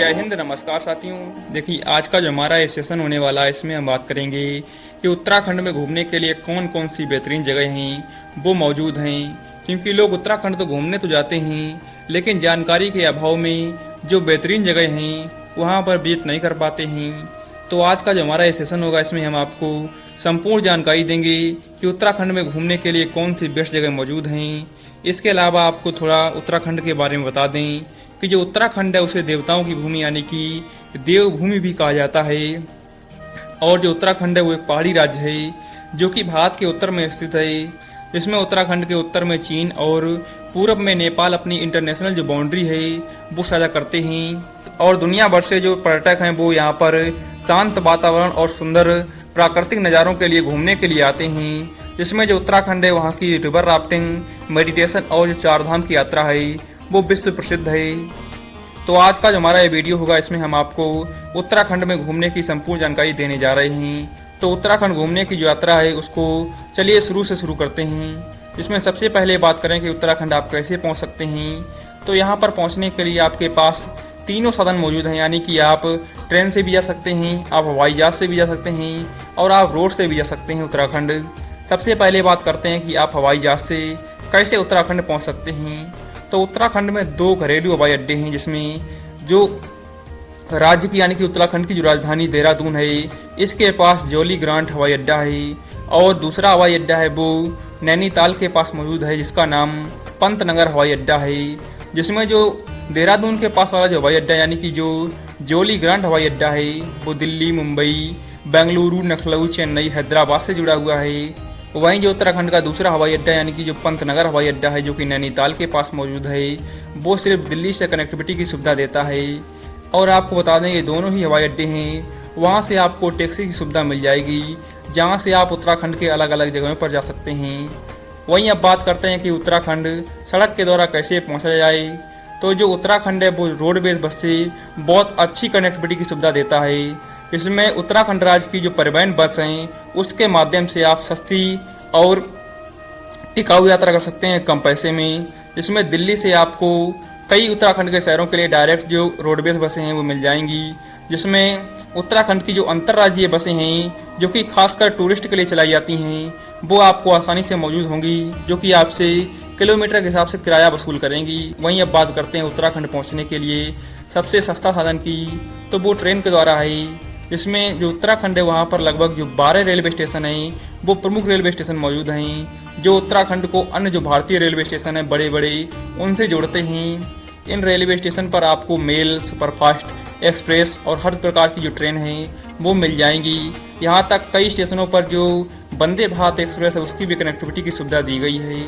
जय हिंद, नमस्कार साथियों। देखिए, आज का जो हमारा ये सेशन होने वाला है, इसमें हम बात करेंगे कि उत्तराखंड में घूमने के लिए कौन कौन सी बेहतरीन जगह हैं वो मौजूद हैं। क्योंकि लोग उत्तराखंड तो घूमने तो जाते हैं, लेकिन जानकारी के अभाव में जो बेहतरीन जगह हैं वहाँ पर विजिट नहीं कर पाते हैं। तो आज का जो हमारा ये सेशन होगा, इसमें हम आपको संपूर्ण जानकारी देंगे कि उत्तराखंड में घूमने के लिए कौन सी बेस्ट जगह मौजूद हैं। इसके अलावा आपको थोड़ा उत्तराखंड के बारे में बता दें कि जो उत्तराखंड है उसे देवताओं की भूमि यानी कि देवभूमि भी कहा जाता है। और जो उत्तराखंड है वो एक पहाड़ी राज्य है जो कि भारत के उत्तर में स्थित है। इसमें उत्तराखंड के उत्तर में चीन और पूरब में नेपाल अपनी इंटरनेशनल जो बाउंड्री है वो साझा करते हैं। और दुनिया भर से जो पर्यटक हैं वो यहाँ पर शांत वातावरण और सुंदर प्राकृतिक नज़ारों के लिए घूमने के लिए आते हैं। जिसमें जो उत्तराखंड है वहाँ की रिवर राफ्टिंग, मेडिटेशन और जो चारधाम की यात्रा है वो विश्व प्रसिद्ध है। तो आज का जो हमारा ये वीडियो होगा, इसमें हम आपको उत्तराखंड में घूमने की संपूर्ण जानकारी देने जा रहे हैं। तो उत्तराखंड घूमने की जो यात्रा है उसको चलिए शुरू से शुरू करते हैं। इसमें सबसे पहले बात करें कि उत्तराखंड आप कैसे पहुंच सकते हैं। तो यहाँ पर पहुंचने के लिए आपके पास तीनों साधन मौजूद हैं, यानी कि आप ट्रेन से भी जा सकते हैं, आप हवाई जहाज से भी जा सकते हैं और आप रोड से भी जा सकते हैं उत्तराखंड। सबसे पहले बात करते हैं कि आप हवाई जहाज से कैसे उत्तराखंड पहुँच सकते हैं। तो उत्तराखंड में 2 घरेलू हवाई अड्डे हैं, जिसमें जो राज्य की यानी कि उत्तराखंड की जो राजधानी देहरादून है इसके पास जौली ग्रांट हवाई अड्डा है। और दूसरा हवाई अड्डा है वो नैनीताल के पास मौजूद है, जिसका नाम पंतनगर हवाई अड्डा है। जिसमें जो देहरादून के पास वाला जो हवाई अड्डा यानी कि जो जौली ग्रांट हवाई अड्डा है वो दिल्ली, मुंबई, बेंगलुरु, लखनऊ, चेन्नई, हैदराबाद से जुड़ा हुआ है। वहीं जो उत्तराखंड का दूसरा हवाई अड्डा यानी कि जो पंतनगर हवाई अड्डा है जो कि नैनीताल के पास मौजूद है वो सिर्फ दिल्ली से कनेक्टिविटी की सुविधा देता है। और आपको बता दें ये दोनों ही हवाई अड्डे हैं, वहां से आपको टैक्सी की सुविधा मिल जाएगी जहां से आप उत्तराखंड के अलग अलग जगहों पर जा सकते हैं। वहीं अब बात करते हैं कि उत्तराखंड सड़क के द्वारा कैसे पहुँचा जाए। तो जो उत्तराखंड है वो रोडवेज बस से बहुत अच्छी कनेक्टिविटी की सुविधा देता है। इसमें उत्तराखंड राज्य की जो परिवहन बस हैं उसके माध्यम से आप सस्ती और टिकाऊ यात्रा कर सकते हैं कम पैसे में। इसमें दिल्ली से आपको कई उत्तराखंड के शहरों के लिए डायरेक्ट जो रोडवेज बसें हैं वो मिल जाएंगी। जिसमें उत्तराखंड की जो अंतर्राज्यीय बसें हैं जो कि खासकर टूरिस्ट के लिए चलाई जाती हैं वो आपको आसानी से मौजूद होंगी, जो कि आपसे किलोमीटर के हिसाब से किराया वसूल करेंगी। वहीं अब बात करते हैं उत्तराखंड पहुँचने के लिए सबसे सस्ता साधन की, तो वो ट्रेन के द्वारा है। इसमें जो उत्तराखंड है वहाँ पर लगभग जो 12 रेलवे स्टेशन हैं वो प्रमुख रेलवे स्टेशन मौजूद हैं, जो उत्तराखंड को अन्य जो भारतीय रेलवे स्टेशन हैं बड़े बड़े उनसे जोड़ते हैं। इन रेलवे स्टेशन पर आपको मेल, सुपरफास्ट, एक्सप्रेस और हर प्रकार की जो ट्रेन है वो मिल जाएंगी। यहाँ तक कई स्टेशनों पर जो वंदे भारत एक्सप्रेस है उसकी भी कनेक्टिविटी की सुविधा दी गई है।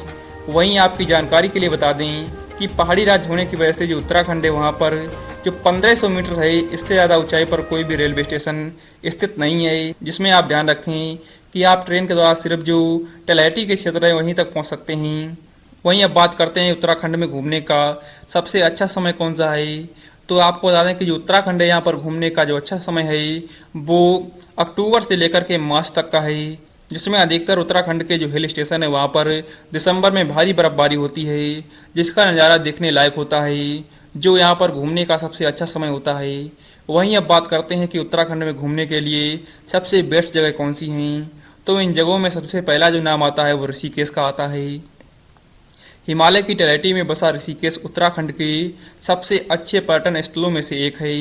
वहीं आपकी जानकारी के लिए बता दें कि पहाड़ी राज्य होने की वजह से जो उत्तराखंड है वहाँ पर जो 1500 मीटर है इससे ज़्यादा ऊंचाई पर कोई भी रेलवे स्टेशन स्थित नहीं है। जिसमें आप ध्यान रखें कि आप ट्रेन के द्वारा सिर्फ जो तलहटी के क्षेत्र है वहीं तक पहुंच सकते हैं। वहीं अब बात करते हैं उत्तराखंड में घूमने का सबसे अच्छा समय कौन सा है। तो आपको बता दें कि जो उत्तराखंड है यहाँ पर घूमने का जो अच्छा समय है वो अक्टूबर से लेकर के मार्च तक का है। जिसमें अधिकतर उत्तराखंड के जो हिल स्टेशन है वहाँ पर दिसंबर में भारी बर्फबारी होती है, जिसका नज़ारा देखने लायक होता है, जो यहाँ पर घूमने का सबसे अच्छा समय होता है। वहीं अब बात करते हैं कि उत्तराखंड में घूमने के लिए सबसे बेस्ट जगह कौन सी हैं। तो इन जगहों में सबसे पहला जो नाम आता है वो ऋषिकेश का आता है। हिमालय की तलहटी में बसा ऋषिकेश उत्तराखंड के सबसे अच्छे पर्यटन स्थलों में से एक है।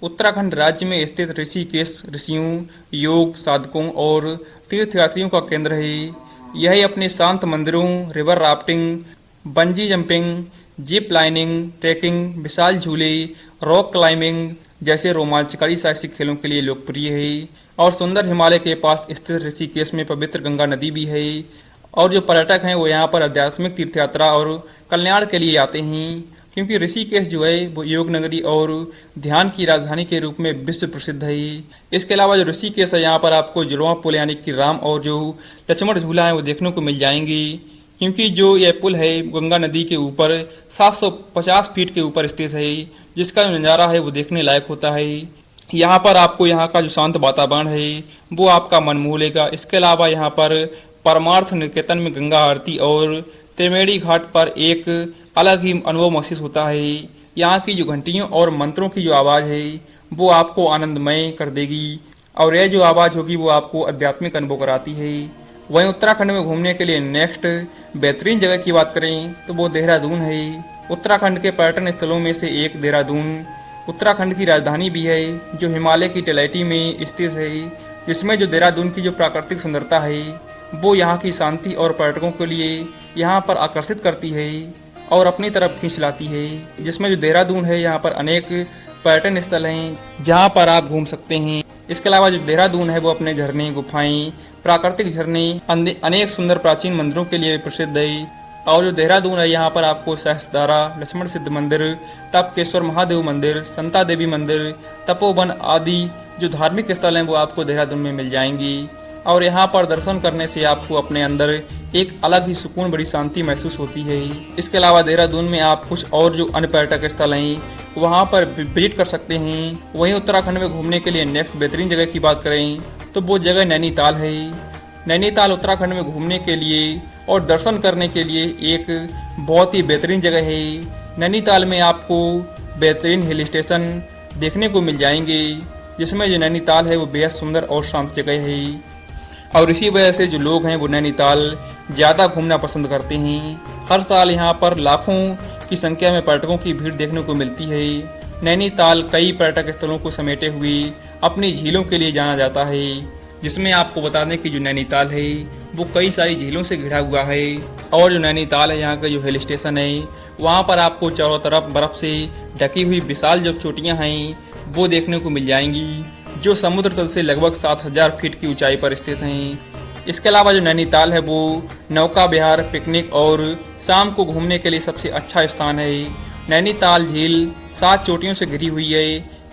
उत्तराखंड राज्य में स्थित ऋषिकेश ऋषियों, योग साधकों और तीर्थयात्रियों का केंद्र है। यह अपने शांत मंदिरों, river rafting, bungee jumping, zip lining, trekking, विशाल झूले, रॉक क्लाइंबिंग जैसे रोमांचकारी साहसिक खेलों के लिए लोकप्रिय है। और सुंदर हिमालय के पास स्थित ऋषिकेश में पवित्र गंगा नदी भी है। और जो पर्यटक हैं वो यहाँ पर आध्यात्मिक तीर्थयात्रा और कल्याण के लिए आते हैं, क्योंकि ऋषिकेश जो है वो योग नगरी और ध्यान की राजधानी के रूप में विश्व प्रसिद्ध है। इसके अलावा जो ऋषिकेश है यहाँ पर आपको जुड़वा पुल यानी कि राम और जो लक्ष्मण झूला है वो देखने को मिल जाएंगी, क्योंकि जो यह पुल है गंगा नदी के ऊपर 750 फीट के ऊपर स्थित है, जिसका जो नज़ारा है वो देखने लायक होता है। यहाँ पर आपको यहाँ का जो शांत वातावरण है वो आपका मन मोह लेगा। इसके अलावा यहाँ पर परमार्थ निकेतन में गंगा आरती और त्रिवेणी घाट पर एक अलग ही अनुभव महसूस होता है। यहाँ की जो घंटियों और मंत्रों की जो आवाज़ है वो आपको आनंदमय कर देगी, और यह जो आवाज़ होगी वो आपको आध्यात्मिक अनुभव कराती है। वहीं उत्तराखंड में घूमने के लिए नेक्स्ट बेहतरीन जगह की बात करें तो वो देहरादून है। उत्तराखंड के पर्यटन स्थलों में से एक देहरादून उत्तराखंड की राजधानी भी है, जो हिमालय की तलहटी में स्थित है, जिसमें जो देहरादून की जो प्राकृतिक सुंदरता है वो यहाँ की शांति और पर्यटकों के लिए यहाँ पर आकर्षित करती है और अपनी तरफ खींच लाती है। जिसमें जो देहरादून है यहाँ पर अनेक पर्यटन स्थल हैं जहाँ पर आप घूम सकते हैं। इसके अलावा जो देहरादून है वो अपने झरने, गुफाएं, प्राकृतिक झरने, अनेक सुंदर प्राचीन मंदिरों के लिए प्रसिद्ध है। और जो देहरादून है यहाँ पर आपको सहस्त्रधारा, लक्ष्मण सिद्ध मंदिर, तपकेश्वर महादेव मंदिर, संता देवी मंदिर, तपोवन आदि जो धार्मिक स्थल हैं वो आपको देहरादून में मिल जाएंगी। और यहाँ पर दर्शन करने से आपको अपने अंदर एक अलग ही सुकून, बड़ी शांति महसूस होती है। इसके अलावा देहरादून में आप कुछ और जो अन्य पर्यटक स्थल हैं वहाँ पर विजिट कर सकते हैं। वहीं उत्तराखंड में घूमने के लिए नेक्स्ट बेहतरीन जगह की बात करें तो वो जगह नैनीताल है। नैनीताल उत्तराखंड में घूमने के लिए और दर्शन करने के लिए एक बहुत ही बेहतरीन जगह है। नैनीताल में आपको बेहतरीन हिल स्टेशन देखने को मिल जाएंगे, जिसमें जो नैनीताल है वो बेहद सुंदर और शांत जगह है। और इसी वजह से जो लोग हैं वो नैनीताल ज़्यादा घूमना पसंद करते हैं। हर साल यहाँ पर लाखों की संख्या में पर्यटकों की भीड़ देखने को मिलती है। नैनीताल कई पर्यटक स्थलों को समेटे हुए अपनी झीलों के लिए जाना जाता है, जिसमें आपको बता दें कि जो नैनीताल है वो कई सारी झीलों से घिरा हुआ है। और जो नैनीताल है यहाँ का जो हिल स्टेशन है वहाँ पर आपको चारों तरफ बर्फ़ से ढकी हुई विशाल जो चोटियाँ हैं वो देखने को मिल जाएंगी, जो समुद्र तल से लगभग 7000 फीट की ऊंचाई पर स्थित हैं। इसके अलावा जो नैनीताल है वो नौका विहार, पिकनिक और शाम को घूमने के लिए सबसे अच्छा स्थान है। नैनीताल झील 7 चोटियों से घिरी हुई है,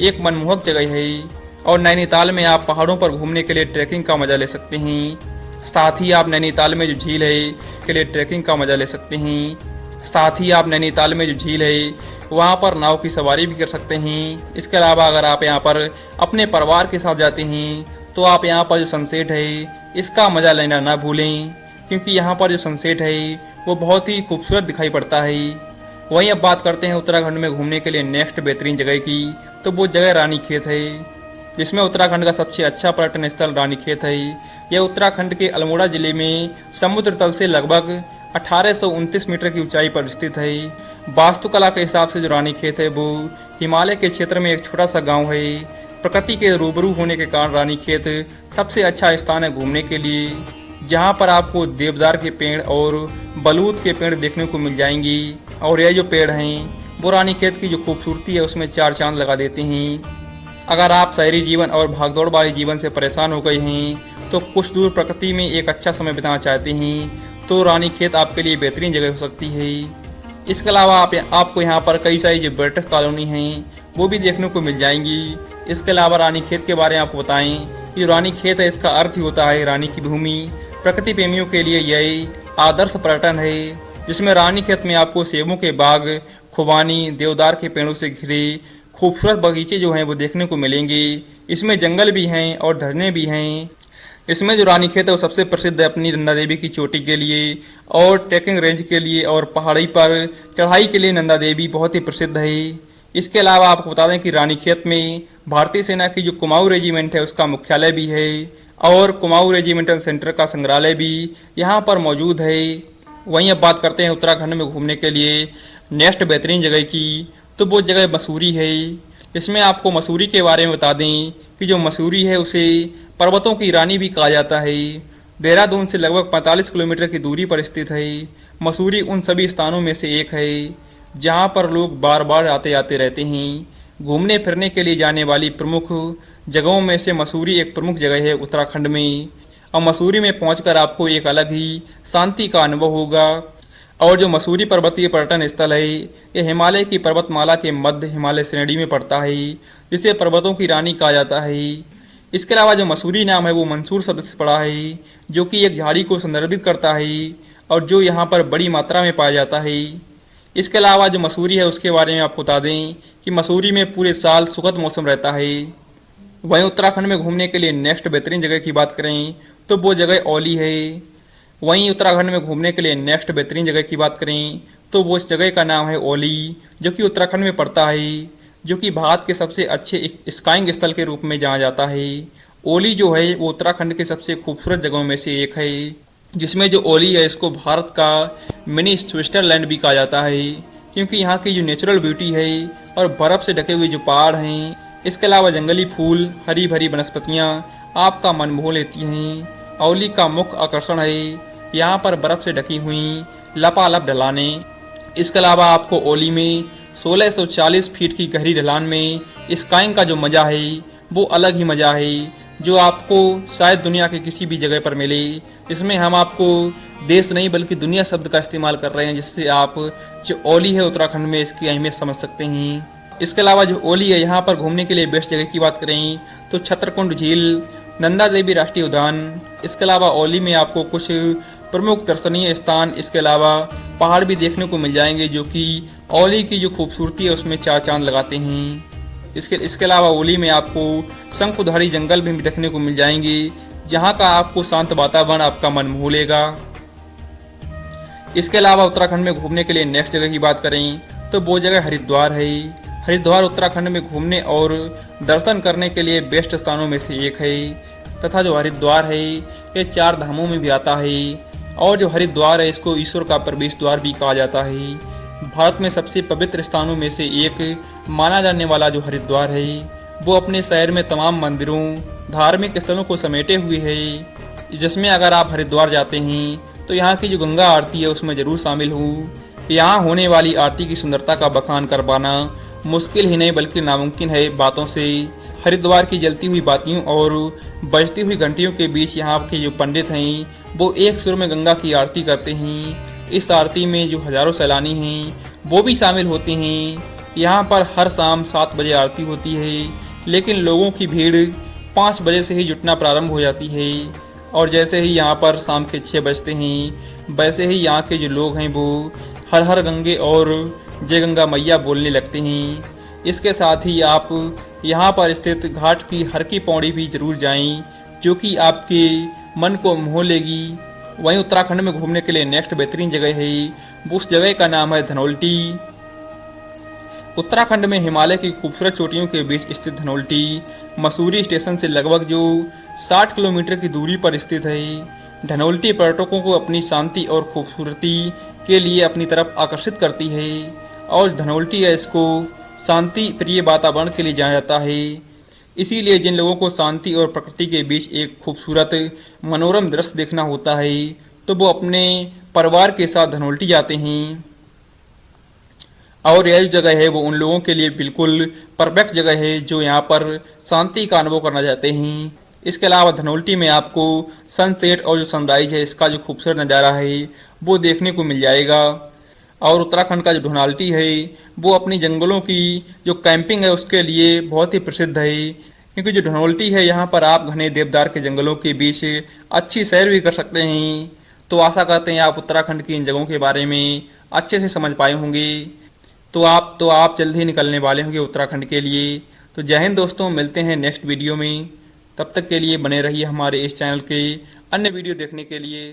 एक मनमोहक जगह है। और नैनीताल में आप पहाड़ों पर घूमने के लिए ट्रैकिंग का मजा ले सकते हैं। साथ ही आप नैनीताल में जो झील है के लिए ट्रैकिंग का मजा ले सकते हैं। साथ ही आप नैनीताल में जो झील है वहाँ पर नाव की सवारी भी कर सकते हैं। इसके अलावा अगर आप यहाँ पर अपने परिवार के साथ जाते हैं तो आप यहाँ पर जो सनसेट है इसका मज़ा लेना ना भूलें, क्योंकि यहाँ पर जो सनसेट है वो बहुत ही खूबसूरत दिखाई पड़ता है। वहीं अब बात करते हैं उत्तराखंड में घूमने के लिए नेक्स्ट बेहतरीन जगह की, तो वो जगह रानीखेत है, जिसमें उत्तराखंड का सबसे अच्छा पर्यटन स्थल रानीखेत है। यह उत्तराखंड के अल्मोड़ा जिले में समुद्र तल से लगभग 1829 मीटर की ऊंचाई पर स्थित है। वास्तुकला के हिसाब से जो रानीखेत है वो हिमालय के क्षेत्र में एक छोटा सा गांव है। प्रकृति के रूबरू होने के कारण रानीखेत सबसे अच्छा स्थान है घूमने के लिए, जहां पर आपको देवदार के पेड़ और बलूत के पेड़ देखने को मिल जाएंगी। और यह जो पेड़ हैं वो रानीखेत की जो खूबसूरती है उसमें 4 चांद लगा देते हैं। अगर आप शहरी जीवन और भागदौड़ वाले जीवन से परेशान हो गए हैं तो कुछ दूर प्रकृति में एक अच्छा समय बिताना चाहते हैं तो रानीखेत आपके लिए बेहतरीन जगह हो सकती है। इसके अलावा आपको यहाँ पर कई सारी जो ब्रिटिश कॉलोनी हैं वो भी देखने को मिल जाएंगी। इसके अलावा रानीखेत के बारे में आपको बताएं कि रानीखेत है, इसका अर्थ ही होता है रानी की भूमि। प्रकृति प्रेमियों के लिए यह आदर्श पर्यटन है, जिसमें रानीखेत में आपको सेबों के बाग, खुबानी, देवदार के पेड़ों से घिरे खूबसूरत बगीचे जो हैं वो देखने को मिलेंगे। इसमें जंगल भी हैं और झरने भी हैं। इसमें जो रानीखेत है वो सबसे प्रसिद्ध है अपनी नंदा देवी की चोटी के लिए और ट्रैकिंग रेंज के लिए, और पहाड़ी पर चढ़ाई के लिए नंदा देवी बहुत ही प्रसिद्ध है। इसके अलावा आपको बता दें कि रानीखेत में भारतीय सेना की जो कुमाऊं रेजिमेंट है उसका मुख्यालय भी है और कुमाऊं रेजिमेंटल सेंटर का संग्रहालय भी यहाँ पर मौजूद है। वहीं अब बात करते हैं उत्तराखंड में घूमने के लिए नेक्स्ट बेहतरीन जगह की, तो वो जगह मसूरी है। इसमें आपको मसूरी के बारे में बता दें कि जो मसूरी है उसे पर्वतों की रानी भी कहा जाता है। देहरादून से लगभग 45 किलोमीटर की दूरी पर स्थित है। मसूरी उन सभी स्थानों में से एक है जहां पर लोग बार बार आते आते रहते हैं। घूमने फिरने के लिए जाने वाली प्रमुख जगहों में से मसूरी एक प्रमुख जगह है उत्तराखंड में। और मसूरी में पहुंचकर आपको एक अलग ही शांति का अनुभव होगा। और जो मसूरी पर्वतीय पर्यटन स्थल है ये हिमालय की पर्वतमाला के मध्य हिमालय श्रेणी में पड़ता है, जिसे पर्वतों की रानी कहा जाता है। इसके अलावा जो मसूरी नाम है वो मंसूर शब्द से पड़ा है, जो कि एक झाड़ी को संदर्भित करता है और जो यहाँ पर बड़ी मात्रा में पाया जाता है। इसके अलावा जो मसूरी है उसके बारे में आपको बता दें कि मसूरी में पूरे साल सुखद मौसम रहता है। वहीं उत्तराखंड में घूमने के लिए नेक्स्ट बेहतरीन जगह की बात करें तो वो जगह औली है। वहीं उत्तराखंड में घूमने के लिए नेक्स्ट बेहतरीन जगह की बात करें तो वो इस जगह का नाम है ओली, जो कि उत्तराखंड में पड़ता है, जो कि भारत के सबसे अच्छे स्काइंग स्थल के रूप में जाना जाता है। ओली जो है वो उत्तराखंड के सबसे खूबसूरत जगहों में से एक है, जिसमें जो ओली है इसको भारत का मिनी स्विट्जरलैंड भी कहा जाता है, क्योंकि यहाँ की जो नेचुरल ब्यूटी है और बर्फ़ से ढके हुए जो पहाड़ हैं, इसके अलावा जंगली फूल, हरी भरी वनस्पतियाँ आपका मन मोह लेती हैं। ओली का मुख्य आकर्षण है यहाँ पर बर्फ़ से ढकी हुई लपालप ढलानें। इसके अलावा आपको ओली में 1640 फीट की गहरी ढलान में स्काइंग का जो मज़ा है वो अलग ही मज़ा है, जो आपको शायद दुनिया के किसी भी जगह पर मिले। इसमें हम आपको देश नहीं बल्कि दुनिया शब्द का इस्तेमाल कर रहे हैं, जिससे आप जो ओली है उत्तराखंड में इसकी अहमियत समझ सकते हैं। इसके अलावा जो ओली है यहाँ पर घूमने के लिए बेस्ट जगह की बात करें तो छतरकुंड झील, नंदा देवी राष्ट्रीय उद्यान। इसके अलावा ओली में आपको कुछ प्रमुख दर्शनीय स्थान, इसके अलावा पहाड़ भी देखने को मिल जाएंगे, जो कि ओली की जो खूबसूरती है उसमें चार चांद लगाते हैं। इसके अलावा ओली में आपको शंकुधारी जंगल भी देखने को मिल जाएंगे, जहाँ का आपको शांत वातावरण आपका मन मोह लेगा। इसके अलावा उत्तराखंड में घूमने के लिए नेक्स्ट जगह की बात करें तो वो जगह हरिद्वार है। हरिद्वार उत्तराखंड में घूमने और दर्शन करने के लिए बेस्ट स्थानों में से एक है, तथा जो हरिद्वार है ये 4 धामों में भी आता है, और जो हरिद्वार है इसको ईश्वर का प्रवेश द्वार भी कहा जाता है। भारत में सबसे पवित्र स्थानों में से एक माना जाने वाला जो हरिद्वार है वो अपने शहर में तमाम मंदिरों, धार्मिक स्थलों को समेटे हुए है, जिसमें अगर आप हरिद्वार जाते हैं तो यहाँ की जो गंगा आरती है उसमें ज़रूर शामिल हो। यहाँ होने वाली आरती की सुंदरता का बखान कर पाना मुश्किल ही नहीं बल्कि नामुमकिन है बातों से। हरिद्वार की जलती हुई बातियों और बजती हुई घंटियों के बीच यहाँ के जो पंडित हैं वो एक सुर में गंगा की आरती करते हैं। इस आरती में जो हजारों सैलानी हैं वो भी शामिल होते हैं। यहाँ पर हर शाम 7 बजे आरती होती है, लेकिन लोगों की भीड़ 5 बजे से ही जुटना प्रारंभ हो जाती है, और जैसे ही यहाँ पर शाम के 6 बजते हैं वैसे ही यहाँ के जो लोग हैं वो हर हर गंगे और जय गंगा मैया बोलने लगते हैं। इसके साथ ही आप यहाँ पर स्थित घाट की हर की पौड़ी भी जरूर जाएं, जो कि आपके मन को मोह लेगी। वहीं उत्तराखंड में घूमने के लिए नेक्स्ट बेहतरीन जगह है, उस जगह का नाम है धनौल्टी। उत्तराखंड में हिमालय की खूबसूरत चोटियों के बीच स्थित धनौल्टी मसूरी स्टेशन से लगभग जो 60 किलोमीटर की दूरी पर स्थित है। धनौल्टी पर्यटकों को अपनी शांति और खूबसूरती के लिए अपनी तरफ आकर्षित करती है, और धनौल्टी है इसको शांति प्रिय वातावरण के लिए जाना जाता है। इसीलिए जिन लोगों को शांति और प्रकृति के बीच एक खूबसूरत मनोरम दृश्य देखना होता है तो वो अपने परिवार के साथ धनौल्टी जाते हैं, और यह जगह है वो उन लोगों के लिए बिल्कुल परफेक्ट जगह है जो यहाँ पर शांति का अनुभव करना चाहते हैं। इसके अलावा धनौल्टी में आपको सनसेट और जो सनराइज है इसका जो खूबसूरत नज़ारा है वो देखने को मिल जाएगा। और उत्तराखंड का जो धनौल्टी है वो अपनी जंगलों की जो कैंपिंग है उसके लिए बहुत ही प्रसिद्ध है, क्योंकि जो धनौल्टी है यहाँ पर आप घने देवदार के जंगलों के बीच अच्छी सैर भी कर सकते हैं। तो आशा करते हैं आप उत्तराखंड की इन जगहों के बारे में अच्छे से समझ पाए होंगे। तो आप जल्द ही निकलने वाले होंगे उत्तराखंड के लिए। तो जय हिंद दोस्तों, मिलते हैं नेक्स्ट वीडियो में। तब तक के लिए बने रहिए हमारे इस चैनल के अन्य वीडियो देखने के लिए।